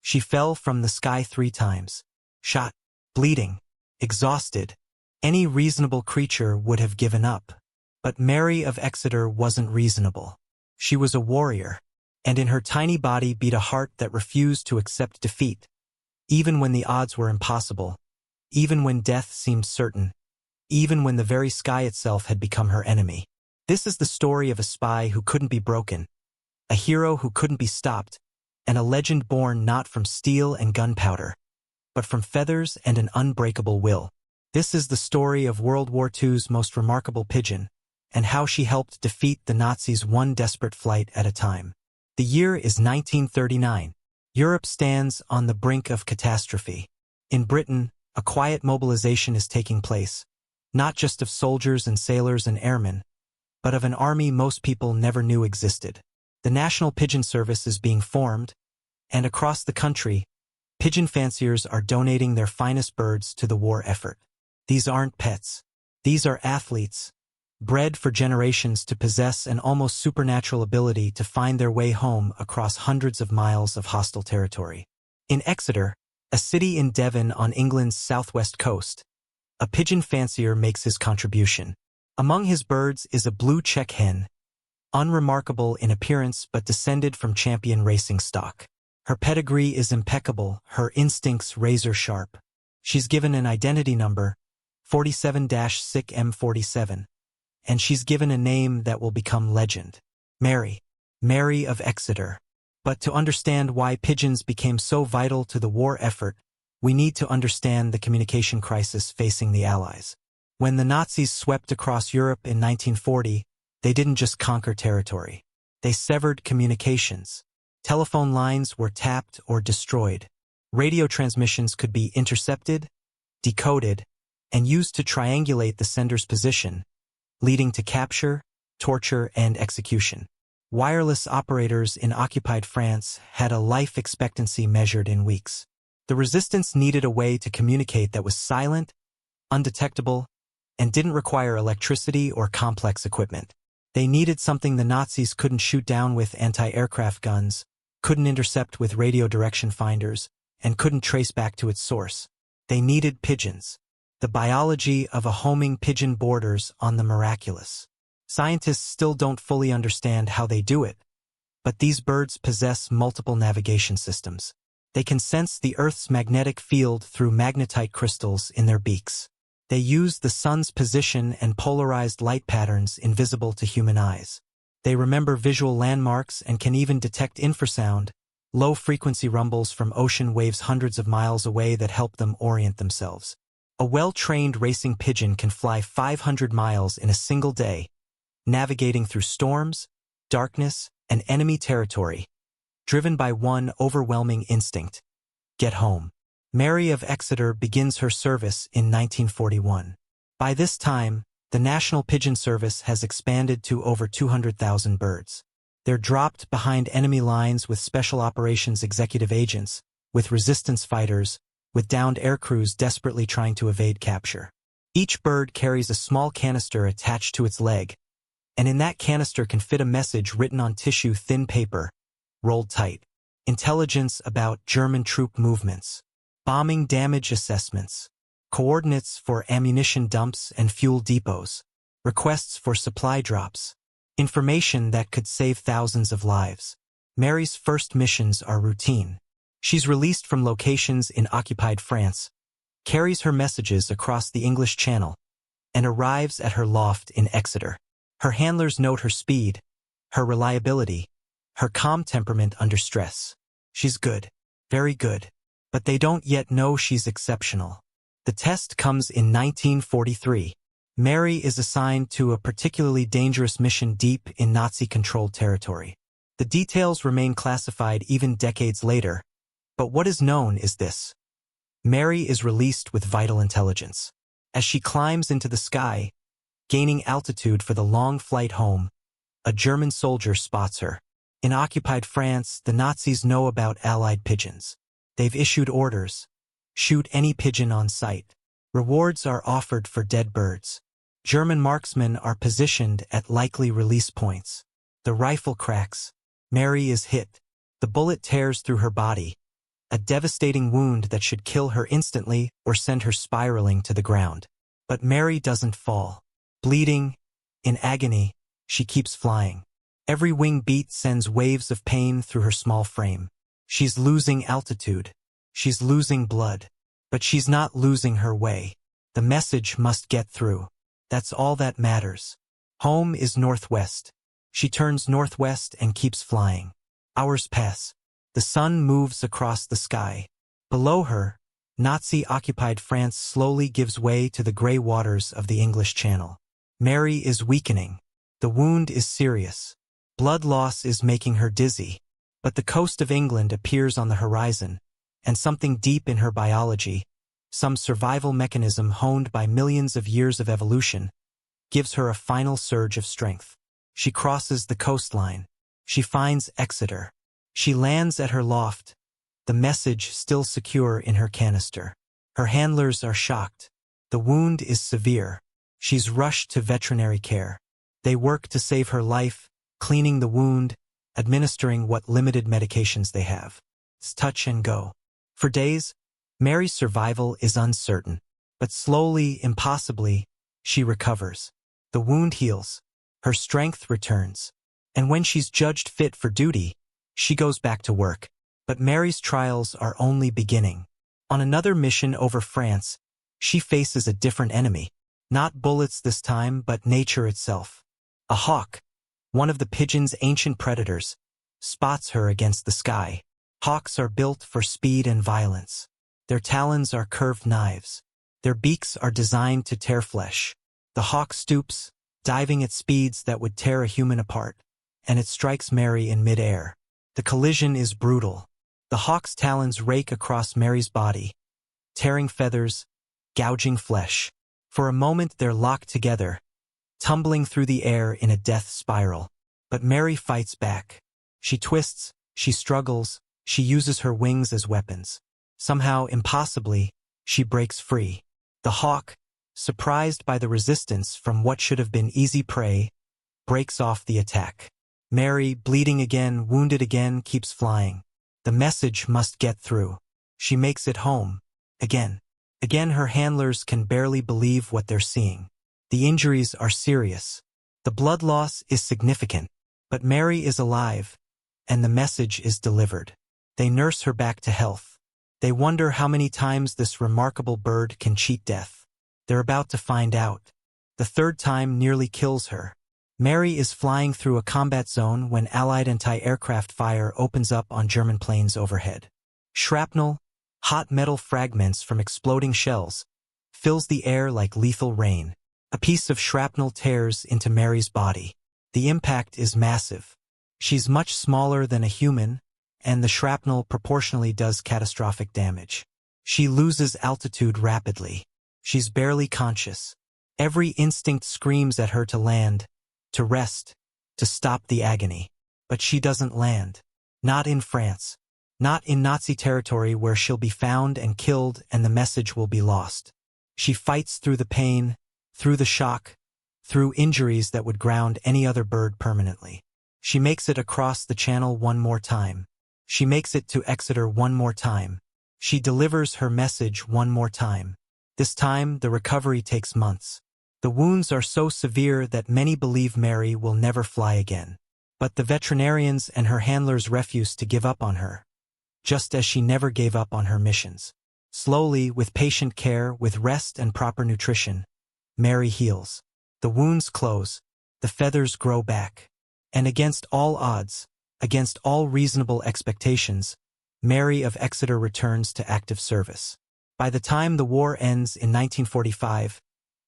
She fell from the sky 3 times. Shot, bleeding, exhausted. Any reasonable creature would have given up. But Mary of Exeter wasn't reasonable. She was a warrior, and in her tiny body beat a heart that refused to accept defeat, even when the odds were impossible, even when death seemed certain, even when the very sky itself had become her enemy. This is the story of a spy who couldn't be broken, a hero who couldn't be stopped, and a legend born not from steel and gunpowder, but from feathers and an unbreakable will. This is the story of World War II's most remarkable pigeon, and how she helped defeat the Nazis one desperate flight at a time. The year is 1939. Europe stands on the brink of catastrophe. In Britain, a quiet mobilization is taking place, not just of soldiers and sailors and airmen, but of an army most people never knew existed. The National Pigeon Service is being formed, and across the country, pigeon fanciers are donating their finest birds to the war effort. These aren't pets. These are athletes, bred for generations to possess an almost supernatural ability to find their way home across hundreds of miles of hostile territory. In Exeter, a city in Devon on England's southwest coast, a pigeon fancier makes his contribution. Among his birds is a blue check hen, unremarkable in appearance but descended from champion racing stock. Her pedigree is impeccable, her instincts razor-sharp. She's given an identity number, 47-SIC-M47, and she's given a name that will become legend. Mary of Exeter. But to understand why pigeons became so vital to the war effort, we need to understand the communication crisis facing the Allies. When the Nazis swept across Europe in 1940, they didn't just conquer territory. They severed communications. Telephone lines were tapped or destroyed. Radio transmissions could be intercepted, decoded, and used to triangulate the sender's position, leading to capture, torture, and execution. Wireless operators in occupied France had a life expectancy measured in weeks. The resistance needed a way to communicate that was silent, undetectable, and didn't require electricity or complex equipment. They needed something the Nazis couldn't shoot down with anti-aircraft guns, couldn't intercept with radio direction finders, and couldn't trace back to its source. They needed pigeons. The biology of a homing pigeon borders on the miraculous. Scientists still don't fully understand how they do it, but these birds possess multiple navigation systems. They can sense the Earth's magnetic field through magnetite crystals in their beaks. They use the sun's position and polarized light patterns invisible to human eyes. They remember visual landmarks and can even detect infrasound, low-frequency rumbles from ocean waves hundreds of miles away that help them orient themselves. A well-trained racing pigeon can fly 500 miles in a single day, navigating through storms, darkness, and enemy territory, driven by one overwhelming instinct: get home. Mary of Exeter begins her service in 1941. By this time, the National Pigeon Service has expanded to over 200,000 birds. They're dropped behind enemy lines with special operations executive agents, with resistance fighters, with downed aircrews desperately trying to evade capture. Each bird carries a small canister attached to its leg, and in that canister can fit a message written on tissue-thin paper, rolled tight. Intelligence about German troop movements, bombing damage assessments, coordinates for ammunition dumps and fuel depots, requests for supply drops, information that could save thousands of lives. Mary's first missions are routine. She's released from locations in occupied France, carries her messages across the English Channel, and arrives at her loft in Exeter. Her handlers note her speed, her reliability, her calm temperament under stress. She's good, very good, but they don't yet know she's exceptional. The test comes in 1943. Mary is assigned to a particularly dangerous mission deep in Nazi-controlled territory. The details remain classified even decades later, but what is known is this: Mary is released with vital intelligence. As she climbs into the sky, gaining altitude for the long flight home, a German soldier spots her. In occupied France, the Nazis know about Allied pigeons. They've issued orders: shoot any pigeon on sight. Rewards are offered for dead birds. German marksmen are positioned at likely release points. The rifle cracks. Mary is hit. The bullet tears through her body. a devastating wound that should kill her instantly or send her spiraling to the ground. But Mary doesn't fall. Bleeding, in agony, she keeps flying. Every wing beat sends waves of pain through her small frame. She's losing altitude. She's losing blood. But she's not losing her way. The message must get through. That's all that matters. Home is northwest. She turns northwest and keeps flying. Hours pass. The sun moves across the sky. Below her, Nazi-occupied France slowly gives way to the gray waters of the English Channel. Mary is weakening. The wound is serious. Blood loss is making her dizzy. But the coast of England appears on the horizon, and something deep in her biology, some survival mechanism honed by millions of years of evolution, gives her a final surge of strength. She crosses the coastline. She finds Exeter. She lands at her loft, the message still secure in her canister. Her handlers are shocked. The wound is severe. She's rushed to veterinary care. They work to save her life, cleaning the wound, administering what limited medications they have. It's touch and go. For days, Mary's survival is uncertain, but slowly, impossibly, she recovers. The wound heals. Her strength returns. And when she's judged fit for duty, she goes back to work. But Mary's trials are only beginning. On another mission over France, she faces a different enemy. Not bullets this time, but nature itself. A hawk, one of the pigeon's ancient predators, spots her against the sky. Hawks are built for speed and violence. Their talons are curved knives. Their beaks are designed to tear flesh. The hawk stoops, diving at speeds that would tear a human apart, and it strikes Mary in midair. The collision is brutal. The hawk's talons rake across Mary's body, tearing feathers, gouging flesh. For a moment they're locked together, tumbling through the air in a death spiral. But Mary fights back. She twists, she struggles, she uses her wings as weapons. Somehow, impossibly, she breaks free. The hawk, surprised by the resistance from what should have been easy prey, breaks off the attack. Mary, bleeding again, wounded again, keeps flying. The message must get through. She makes it home. Again. Again, her handlers can barely believe what they're seeing. The injuries are serious. The blood loss is significant. But Mary is alive, and the message is delivered. They nurse her back to health. They wonder how many times this remarkable bird can cheat death. They're about to find out. The third time nearly kills her. Mary is flying through a combat zone when Allied anti-aircraft fire opens up on German planes overhead. Shrapnel, hot metal fragments from exploding shells, fills the air like lethal rain. A piece of shrapnel tears into Mary's body. The impact is massive. She's much smaller than a human, and the shrapnel proportionally does catastrophic damage. She loses altitude rapidly. She's barely conscious. Every instinct screams at her to land, to rest, to stop the agony. But she doesn't land. Not in France. Not in Nazi territory where she'll be found and killed and the message will be lost. She fights through the pain, through the shock, through injuries that would ground any other bird permanently. She makes it across the channel one more time. She makes it to Exeter one more time. She delivers her message one more time. This time, the recovery takes months. The wounds are so severe that many believe Mary will never fly again. But the veterinarians and her handlers refuse to give up on her, just as she never gave up on her missions. Slowly, with patient care, with rest and proper nutrition, Mary heals. The wounds close, the feathers grow back. And against all odds, against all reasonable expectations, Mary of Exeter returns to active service. By the time the war ends in 1945,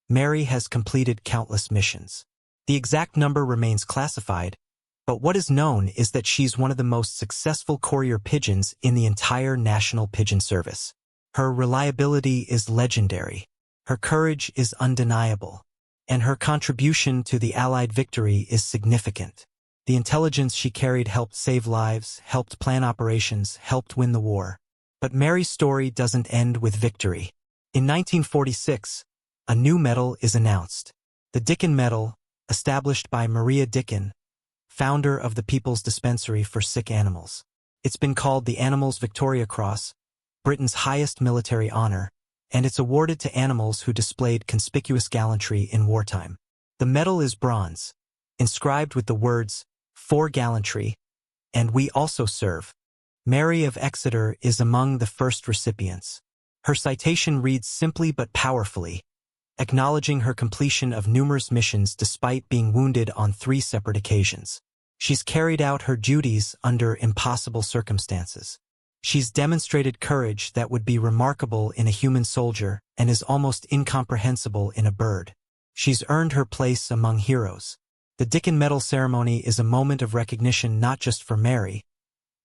Mary has completed countless missions. The exact number remains classified, but what is known is that she's one of the most successful courier pigeons in the entire National Pigeon Service. Her reliability is legendary. Her courage is undeniable. And her contribution to the Allied victory is significant. The intelligence she carried helped save lives, helped plan operations, helped win the war. But Mary's story doesn't end with victory. In 1946, a new medal is announced. The Dickin Medal, established by Maria Dickin, founder of the People's Dispensary for Sick Animals. It's been called the Animals Victoria Cross, Britain's highest military honor, and it's awarded to animals who displayed conspicuous gallantry in wartime. The medal is bronze, inscribed with the words, "For Gallantry," and "We also serve." Mary of Exeter is among the first recipients. Her citation reads simply but powerfully, acknowledging her completion of numerous missions despite being wounded on 3 separate occasions. She's carried out her duties under impossible circumstances. She's demonstrated courage that would be remarkable in a human soldier and is almost incomprehensible in a bird. She's earned her place among heroes. The Dickin Medal ceremony is a moment of recognition not just for Mary,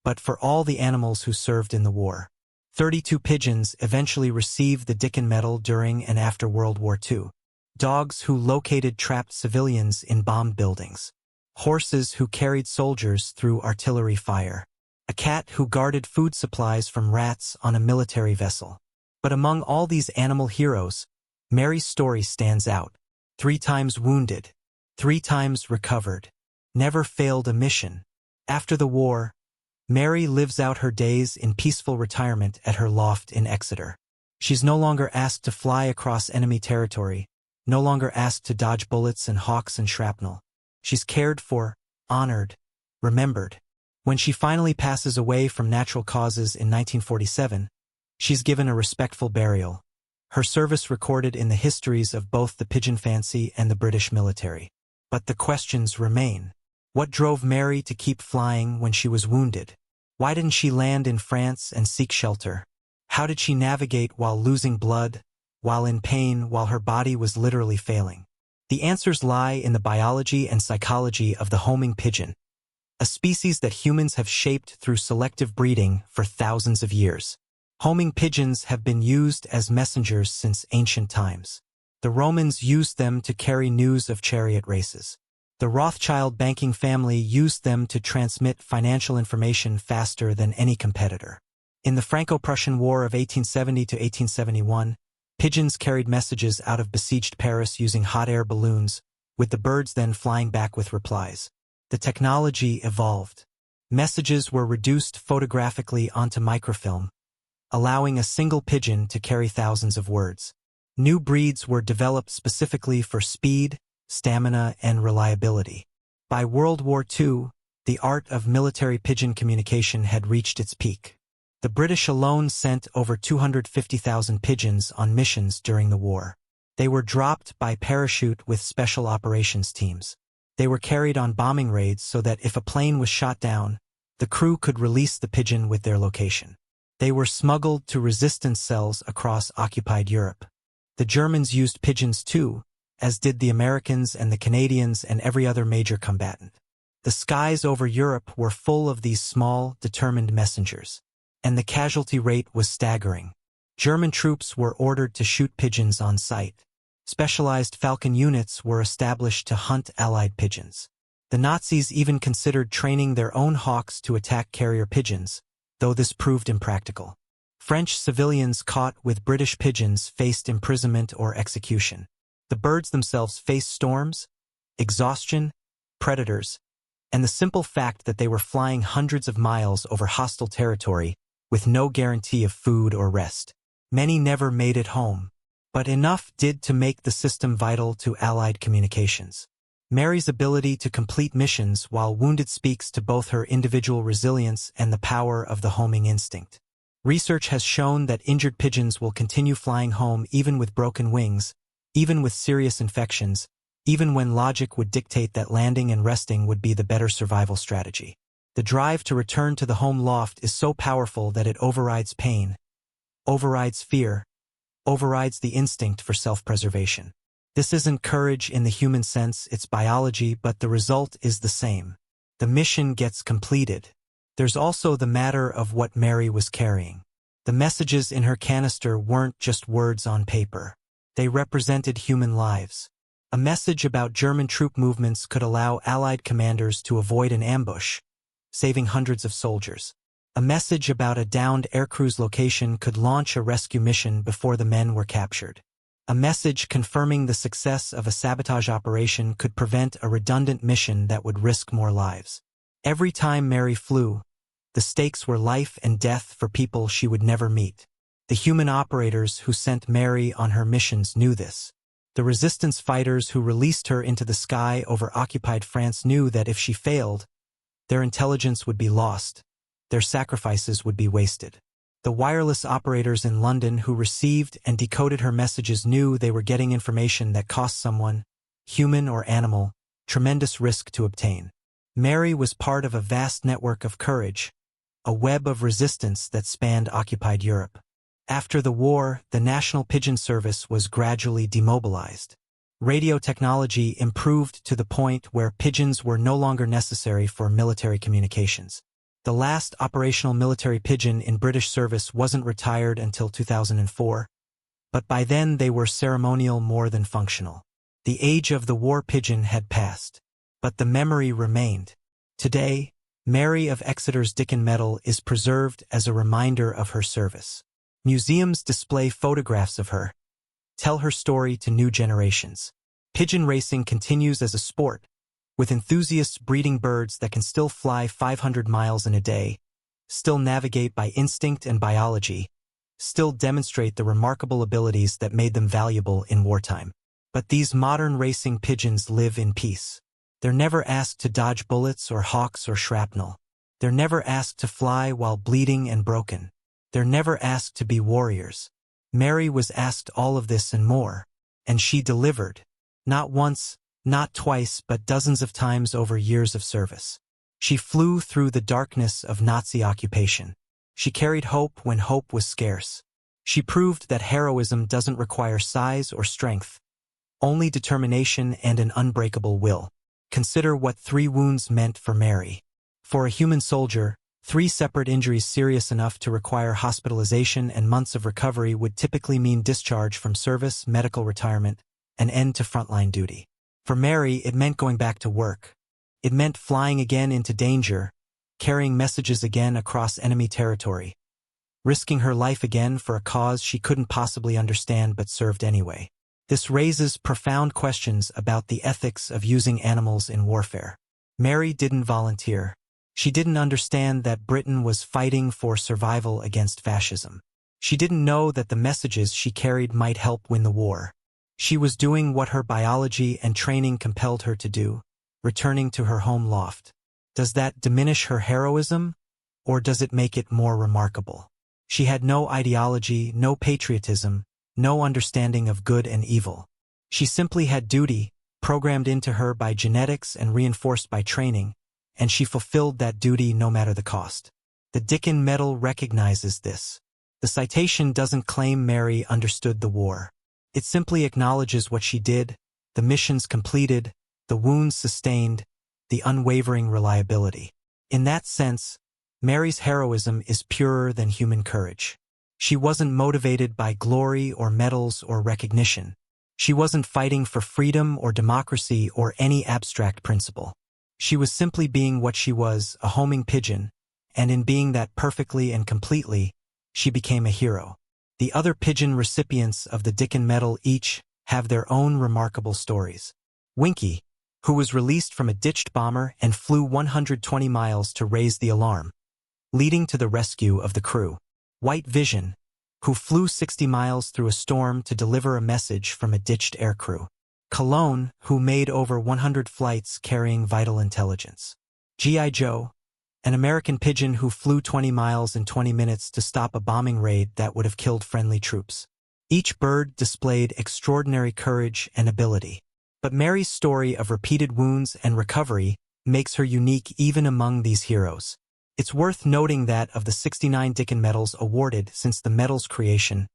but for all the animals who served in the war. 32 pigeons eventually received the Dickin Medal during and after World War II. Dogs who located trapped civilians in bombed buildings. Horses who carried soldiers through artillery fire. A cat who guarded food supplies from rats on a military vessel. But among all these animal heroes, Mary's story stands out. 3 times wounded, 3 times recovered, never failed a mission. After the war, Mary lives out her days in peaceful retirement at her loft in Exeter. She's no longer asked to fly across enemy territory, no longer asked to dodge bullets and hawks and shrapnel. She's cared for, honored, remembered. When she finally passes away from natural causes in 1947, she's given a respectful burial. Her service recorded in the histories of both the pigeon fancy and the British military. But the questions remain. What drove Mary to keep flying when she was wounded? Why didn't she land in France and seek shelter? How did she navigate while losing blood, while in pain, while her body was literally failing? The answers lie in the biology and psychology of the homing pigeon, a species that humans have shaped through selective breeding for thousands of years. Homing pigeons have been used as messengers since ancient times. The Romans used them to carry news of chariot races. The Rothschild banking family used them to transmit financial information faster than any competitor. In the Franco-Prussian War of 1870 to 1871, pigeons carried messages out of besieged Paris using hot air balloons, with the birds then flying back with replies. The technology evolved. Messages were reduced photographically onto microfilm, allowing a single pigeon to carry thousands of words. New breeds were developed specifically for speed, stamina, and reliability. By World War II, the art of military pigeon communication had reached its peak. The British alone sent over 250,000 pigeons on missions during the war. They were dropped by parachute with special operations teams. They were carried on bombing raids so that if a plane was shot down, the crew could release the pigeon with their location. They were smuggled to resistance cells across occupied Europe. The Germans used pigeons too, as did the Americans and the Canadians and every other major combatant. The skies over Europe were full of these small, determined messengers, and the casualty rate was staggering. German troops were ordered to shoot pigeons on sight. Specialized falcon units were established to hunt Allied pigeons. The Nazis even considered training their own hawks to attack carrier pigeons, though this proved impractical. French civilians caught with British pigeons faced imprisonment or execution. The birds themselves faced storms, exhaustion, predators, and the simple fact that they were flying hundreds of miles over hostile territory with no guarantee of food or rest. Many never made it home, but enough did to make the system vital to Allied communications. Mary's ability to complete missions while wounded speaks to both her individual resilience and the power of the homing instinct. Research has shown that injured pigeons will continue flying home even with broken wings, even with serious infections, even when logic would dictate that landing and resting would be the better survival strategy. The drive to return to the home loft is so powerful that it overrides pain, overrides fear, overrides the instinct for self-preservation. This isn't courage in the human sense, it's biology, but the result is the same. The mission gets completed. There's also the matter of what Mary was carrying. The messages in her canister weren't just words on paper. They represented human lives. A message about German troop movements could allow Allied commanders to avoid an ambush, saving hundreds of soldiers. A message about a downed aircrew's location could launch a rescue mission before the men were captured. A message confirming the success of a sabotage operation could prevent a redundant mission that would risk more lives. Every time Mary flew, The stakes were life and death for people she would never meet. The human operators who sent Mary on her missions knew this. The resistance fighters who released her into the sky over occupied France knew that if she failed, their intelligence would be lost, their sacrifices would be wasted. The wireless operators in London who received and decoded her messages knew they were getting information that cost someone, human or animal, tremendous risk to obtain. Mary was part of a vast network of courage, a web of resistance that spanned occupied Europe. After the war, the National Pigeon Service was gradually demobilized. Radio technology improved to the point where pigeons were no longer necessary for military communications. The last operational military pigeon in British service wasn't retired until 2004, but by then they were ceremonial more than functional. The age of the war pigeon had passed, but the memory remained. Today, Mary of Exeter's Dickin Medal is preserved as a reminder of her service. Museums display photographs of her, tell her story to new generations. Pigeon racing continues as a sport, with enthusiasts breeding birds that can still fly 500 miles in a day, still navigate by instinct and biology, still demonstrate the remarkable abilities that made them valuable in wartime. But these modern racing pigeons live in peace. They're never asked to dodge bullets or hawks or shrapnel. They're never asked to fly while bleeding and broken. They're never asked to be warriors. Mary was asked all of this and more, and she delivered. Not once, not twice, but dozens of times over years of service. She flew through the darkness of Nazi occupation. She carried hope when hope was scarce. She proved that heroism doesn't require size or strength, only determination and an unbreakable will. Consider what 3 wounds meant for Mary. For a human soldier, 3 separate injuries serious enough to require hospitalization and months of recovery would typically mean discharge from service, medical retirement, an end to frontline duty. For Mary, it meant going back to work. It meant flying again into danger, carrying messages again across enemy territory, risking her life again for a cause she couldn't possibly understand but served anyway. This raises profound questions about the ethics of using animals in warfare. Mary didn't volunteer. She didn't understand that Britain was fighting for survival against fascism. She didn't know that the messages she carried might help win the war. She was doing what her biology and training compelled her to do, returning to her home loft. Does that diminish her heroism, or does it make it more remarkable? She had no ideology, no patriotism, no understanding of good and evil. She simply had duty, programmed into her by genetics and reinforced by training, and she fulfilled that duty no matter the cost. The Dickin Medal recognizes this. The citation doesn't claim Mary understood the war. It simply acknowledges what she did, the missions completed, the wounds sustained, the unwavering reliability. In that sense, Mary's heroism is purer than human courage. She wasn't motivated by glory or medals or recognition. She wasn't fighting for freedom or democracy or any abstract principle. She was simply being what she was, a homing pigeon, and in being that perfectly and completely, she became a hero. The other pigeon recipients of the Dickin Medal each have their own remarkable stories. Winky, who was released from a ditched bomber and flew 120 miles to raise the alarm, leading to the rescue of the crew. White Vision, who flew 60 miles through a storm to deliver a message from a ditched aircrew. Cologne, who made over 100 flights carrying vital intelligence. G.I. Joe, an American pigeon who flew 20 miles in 20 minutes to stop a bombing raid that would have killed friendly troops. Each bird displayed extraordinary courage and ability. But Mary's story of repeated wounds and recovery makes her unique even among these heroes. It's worth noting that of the 69 Dickin Medals awarded since the medal's creation,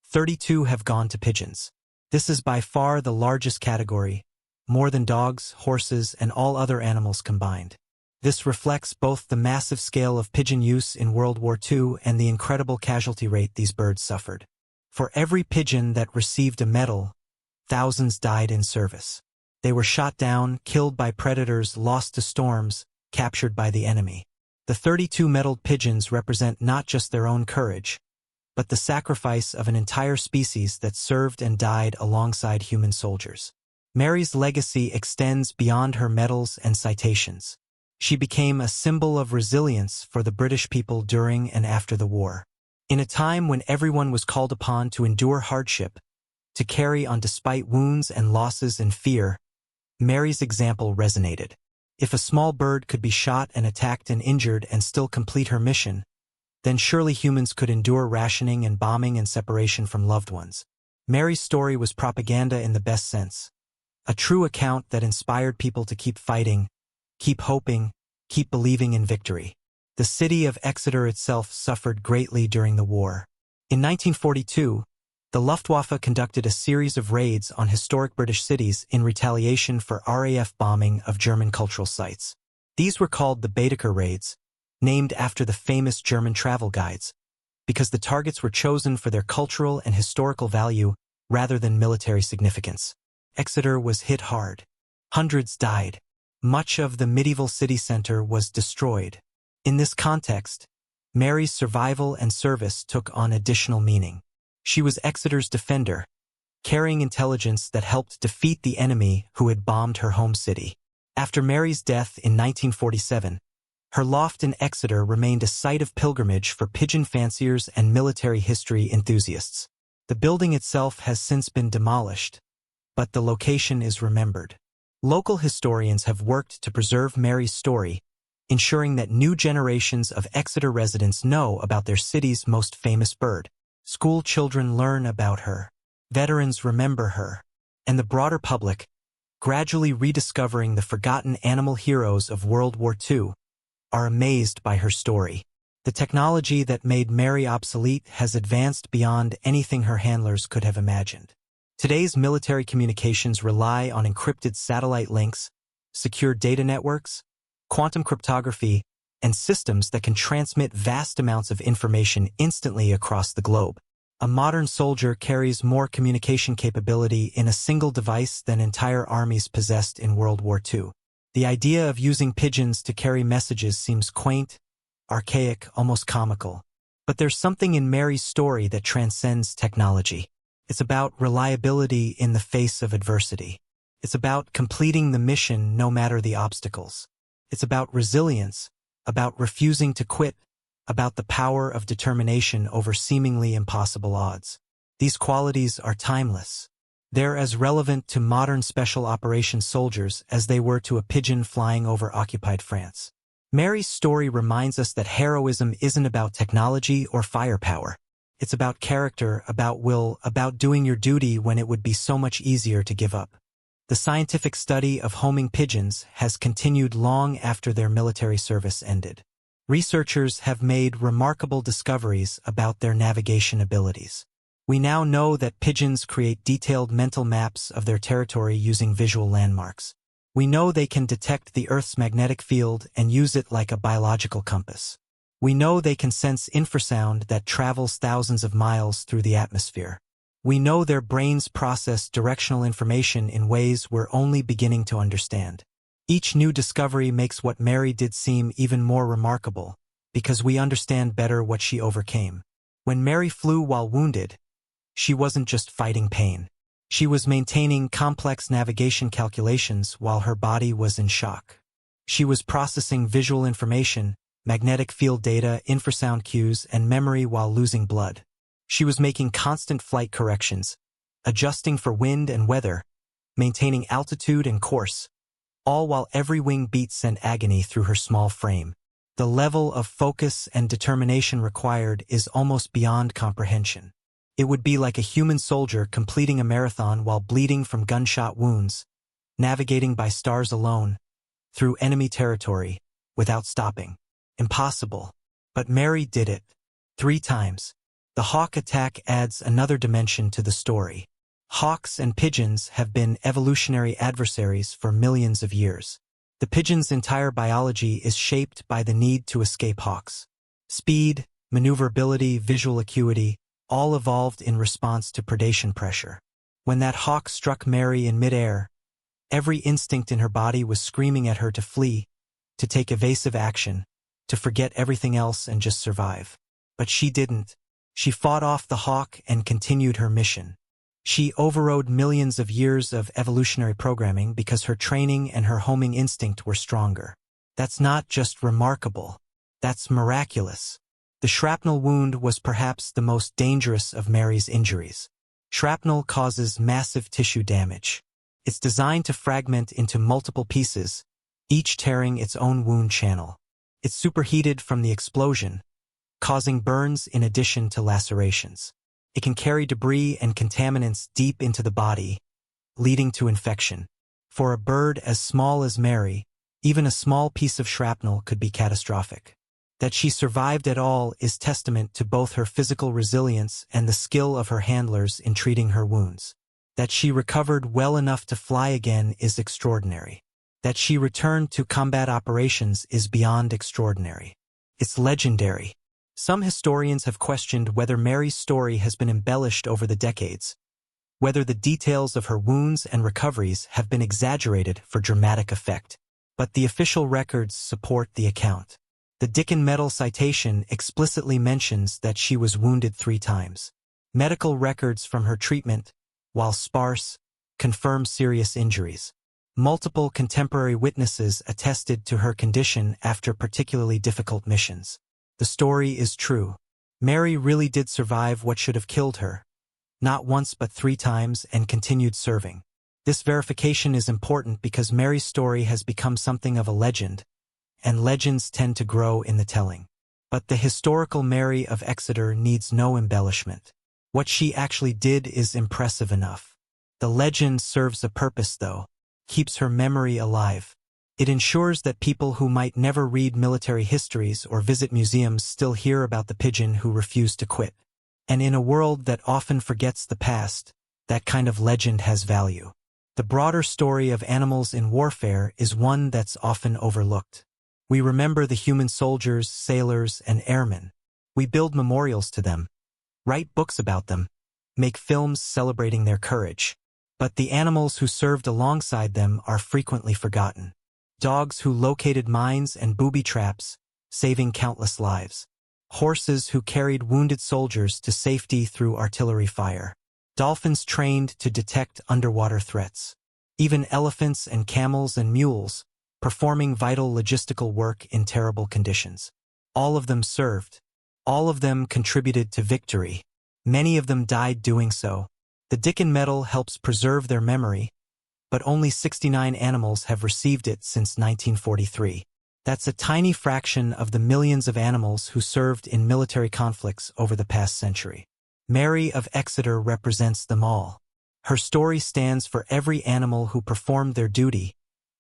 32 have gone to pigeons. This is by far the largest category, more than dogs, horses, and all other animals combined. This reflects both the massive scale of pigeon use in World War II and the incredible casualty rate these birds suffered. For every pigeon that received a medal, thousands died in service. They were shot down, killed by predators, lost to storms, captured by the enemy. The 32 medaled pigeons represent not just their own courage, but the sacrifice of an entire species that served and died alongside human soldiers. Mary's legacy extends beyond her medals and citations. She became a symbol of resilience for the British people during and after the war. In a time when everyone was called upon to endure hardship, to carry on despite wounds and losses and fear, Mary's example resonated. If a small bird could be shot and attacked and injured and still complete her mission, then surely humans could endure rationing and bombing and separation from loved ones. Mary's story was propaganda in the best sense. A true account that inspired people to keep fighting, keep hoping, keep believing in victory. The city of Exeter itself suffered greatly during the war. In 1942, the Luftwaffe conducted a series of raids on historic British cities in retaliation for RAF bombing of German cultural sites. These were called the Baedeker raids, named after the famous German travel guides, because the targets were chosen for their cultural and historical value rather than military significance. Exeter was hit hard. Hundreds died. Much of the medieval city center was destroyed. In this context, Mary's survival and service took on additional meaning. She was Exeter's defender, carrying intelligence that helped defeat the enemy who had bombed her home city. After Mary's death in 1947, her loft in Exeter remained a site of pilgrimage for pigeon fanciers and military history enthusiasts. The building itself has since been demolished, but the location is remembered. Local historians have worked to preserve Mary's story, ensuring that new generations of Exeter residents know about their city's most famous bird. School children learn about her, veterans remember her, and the broader public, gradually rediscovering the forgotten animal heroes of World War II, are amazed by her story. The technology that made Mary obsolete has advanced beyond anything her handlers could have imagined. Today's military communications rely on encrypted satellite links, secure data networks, quantum cryptography, and systems that can transmit vast amounts of information instantly across the globe. A modern soldier carries more communication capability in a single device than entire armies possessed in World War II. The idea of using pigeons to carry messages seems quaint, archaic, almost comical. But there's something in Mary's story that transcends technology. It's about reliability in the face of adversity. It's about completing the mission no matter the obstacles. It's about resilience, about refusing to quit, about the power of determination over seemingly impossible odds. These qualities are timeless. They're as relevant to modern special operations soldiers as they were to a pigeon flying over occupied France. Mary's story reminds us that heroism isn't about technology or firepower. It's about character, about will, about doing your duty when it would be so much easier to give up. The scientific study of homing pigeons has continued long after their military service ended. Researchers have made remarkable discoveries about their navigation abilities. We now know that pigeons create detailed mental maps of their territory using visual landmarks. We know they can detect the Earth's magnetic field and use it like a biological compass. We know they can sense infrasound that travels thousands of miles through the atmosphere. We know their brains process directional information in ways we're only beginning to understand. Each new discovery makes what Mary did seem even more remarkable, because we understand better what she overcame. When Mary flew while wounded, she wasn't just fighting pain. She was maintaining complex navigation calculations while her body was in shock. She was processing visual information, magnetic field data, infrasound cues, and memory while losing blood. She was making constant flight corrections, adjusting for wind and weather, maintaining altitude and course, all while every wing beat sent agony through her small frame. The level of focus and determination required is almost beyond comprehension. It would be like a human soldier completing a marathon while bleeding from gunshot wounds, navigating by stars alone, through enemy territory, without stopping. Impossible. But Mary did it. 3 times. The hawk attack adds another dimension to the story. Hawks and pigeons have been evolutionary adversaries for millions of years. The pigeon's entire biology is shaped by the need to escape hawks. Speed, maneuverability, visual acuity, all evolved in response to predation pressure. When that hawk struck Mary in midair, every instinct in her body was screaming at her to flee, to take evasive action, to forget everything else and just survive. But she didn't. She fought off the hawk and continued her mission. She overrode millions of years of evolutionary programming because her training and her homing instinct were stronger. That's not just remarkable. That's miraculous. The shrapnel wound was perhaps the most dangerous of Mary's injuries. Shrapnel causes massive tissue damage. It's designed to fragment into multiple pieces, each tearing its own wound channel. It's superheated from the explosion, causing burns in addition to lacerations. It can carry debris and contaminants deep into the body, leading to infection. For a bird as small as Mary, even a small piece of shrapnel could be catastrophic. That she survived at all is testament to both her physical resilience and the skill of her handlers in treating her wounds. That she recovered well enough to fly again is extraordinary. That she returned to combat operations is beyond extraordinary. It's legendary. Some historians have questioned whether Mary's story has been embellished over the decades, whether the details of her wounds and recoveries have been exaggerated for dramatic effect. But the official records support the account. The Dickin Medal citation explicitly mentions that she was wounded 3 times. Medical records from her treatment, while sparse, confirm serious injuries. Multiple contemporary witnesses attested to her condition after particularly difficult missions. The story is true. Mary really did survive what should have killed her, not once but 3 times, and continued serving. This verification is important because Mary's story has become something of a legend, and legends tend to grow in the telling. But the historical Mary of Exeter needs no embellishment. What she actually did is impressive enough. The legend serves a purpose, though, keeps her memory alive. It ensures that people who might never read military histories or visit museums still hear about the pigeon who refused to quit. And in a world that often forgets the past, that kind of legend has value. The broader story of animals in warfare is one that's often overlooked. We remember the human soldiers, sailors, and airmen. We build memorials to them, write books about them, make films celebrating their courage. But the animals who served alongside them are frequently forgotten. Dogs who located mines and booby traps, saving countless lives. Horses who carried wounded soldiers to safety through artillery fire. Dolphins trained to detect underwater threats. Even elephants and camels and mules, performing vital logistical work in terrible conditions. All of them served. All of them contributed to victory. Many of them died doing so. The Dickin Medal helps preserve their memory, but only 69 animals have received it since 1943. That's a tiny fraction of the millions of animals who served in military conflicts over the past century. Mary of Exeter represents them all. Her story stands for every animal who performed their duty,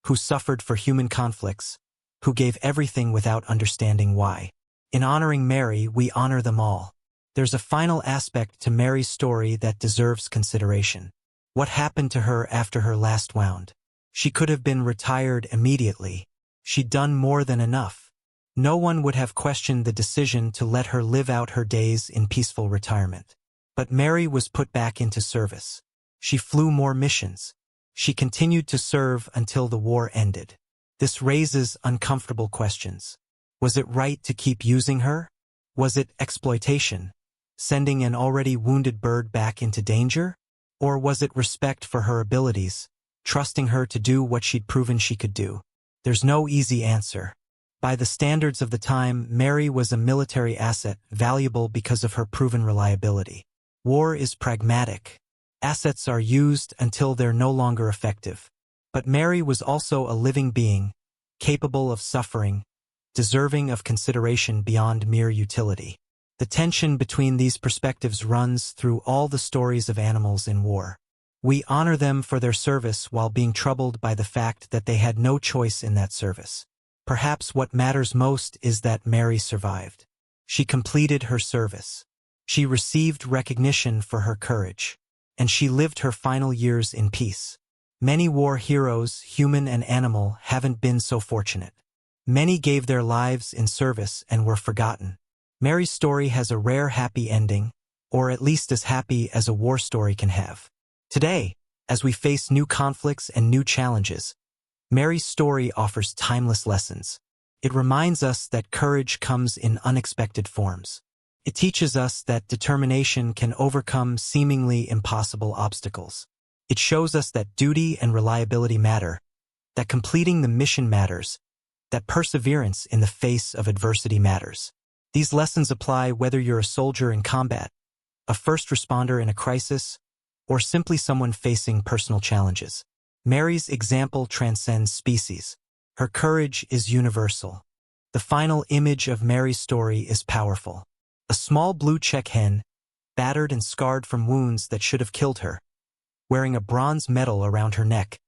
who suffered for human conflicts, who gave everything without understanding why. In honoring Mary, we honor them all. There's a final aspect to Mary's story that deserves consideration. What happened to her after her last wound? She could have been retired immediately. She'd done more than enough. No one would have questioned the decision to let her live out her days in peaceful retirement. But Mary was put back into service. She flew more missions. She continued to serve until the war ended. This raises uncomfortable questions. Was it right to keep using her? Was it exploitation, sending an already wounded bird back into danger? Or was it respect for her abilities, trusting her to do what she'd proven she could do? There's no easy answer. By the standards of the time, Mary was a military asset, valuable because of her proven reliability. War is pragmatic. Assets are used until they're no longer effective. But Mary was also a living being, capable of suffering, deserving of consideration beyond mere utility. The tension between these perspectives runs through all the stories of animals in war. We honor them for their service while being troubled by the fact that they had no choice in that service. Perhaps what matters most is that Mary survived. She completed her service. She received recognition for her courage. And she lived her final years in peace. Many war heroes, human and animal, haven't been so fortunate. Many gave their lives in service and were forgotten. Mary's story has a rare happy ending, or at least as happy as a war story can have. Today, as we face new conflicts and new challenges, Mary's story offers timeless lessons. It reminds us that courage comes in unexpected forms. It teaches us that determination can overcome seemingly impossible obstacles. It shows us that duty and reliability matter, that completing the mission matters, that perseverance in the face of adversity matters. These lessons apply whether you're a soldier in combat, a first responder in a crisis, or simply someone facing personal challenges. Mary's example transcends species. Her courage is universal. The final image of Mary's story is powerful. A small blue check hen, battered and scarred from wounds that should have killed her, wearing a bronze medal around her neck,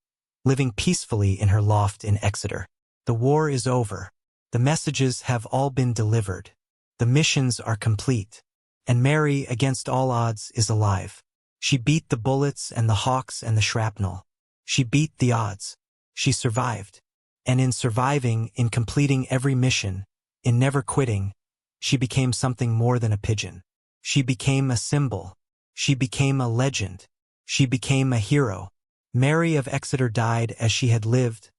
living peacefully in her loft in Exeter. The war is over. The messages have all been delivered. The missions are complete. And Mary, against all odds, is alive. She beat the bullets and the hawks and the shrapnel. She beat the odds. She survived. And in surviving, in completing every mission, in never quitting, she became something more than a pigeon. She became a symbol. She became a legend. She became a hero. Mary of Exeter died as she had lived,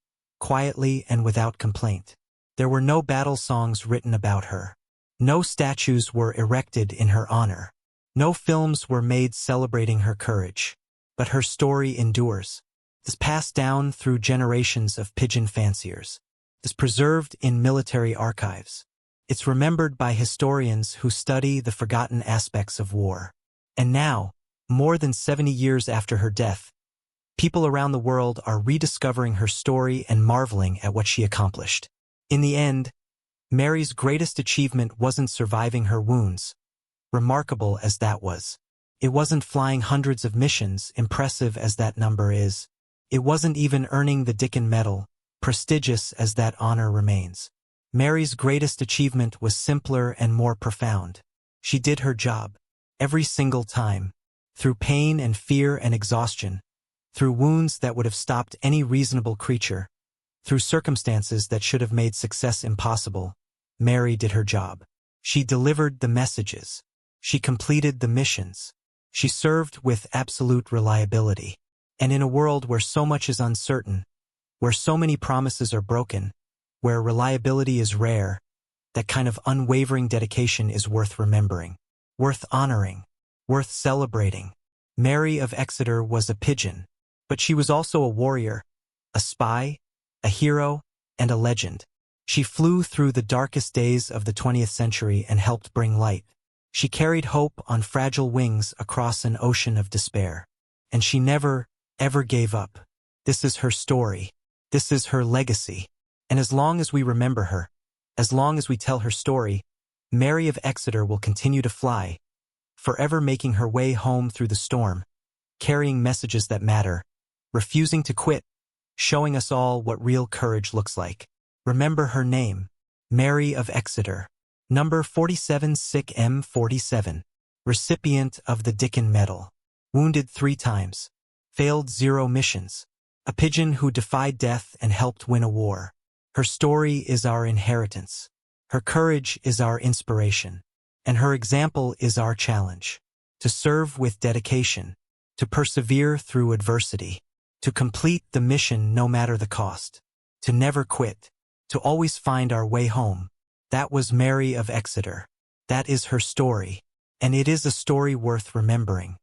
quietly and without complaint. There were no battle songs written about her. No statues were erected in her honor. No films were made celebrating her courage. But her story endures. It is passed down through generations of pigeon fanciers. It is preserved in military archives. It's remembered by historians who study the forgotten aspects of war. And now, more than 70 years after her death, people around the world are rediscovering her story and marveling at what she accomplished. In the end, Mary's greatest achievement wasn't surviving her wounds, remarkable as that was. It wasn't flying hundreds of missions, impressive as that number is. It wasn't even earning the Dickin Medal, prestigious as that honor remains. Mary's greatest achievement was simpler and more profound. She did her job, every single time, through pain and fear and exhaustion, through wounds that would have stopped any reasonable creature, through circumstances that should have made success impossible. Mary did her job. She delivered the messages. She completed the missions. She served with absolute reliability. And in a world where so much is uncertain, where so many promises are broken, where reliability is rare, that kind of unwavering dedication is worth remembering, worth honoring, worth celebrating. Mary of Exeter was a pigeon, but she was also a warrior, a spy, a hero, and a legend. She flew through the darkest days of the 20th century and helped bring light. She carried hope on fragile wings across an ocean of despair. And she never, ever gave up. This is her story. This is her legacy. And as long as we remember her, as long as we tell her story, Mary of Exeter will continue to fly, forever making her way home through the storm, carrying messages that matter, refusing to quit, showing us all what real courage looks like. Remember her name, Mary of Exeter, number 47 Sick M47, recipient of the Dickin Medal, wounded 3 times, failed 0 missions, a pigeon who defied death and helped win a war. Her story is our inheritance. Her courage is our inspiration. And her example is our challenge. To serve with dedication, to persevere through adversity, to complete the mission no matter the cost, to never quit, to always find our way home. That was Mary of Exeter. That is her story. And it is a story worth remembering.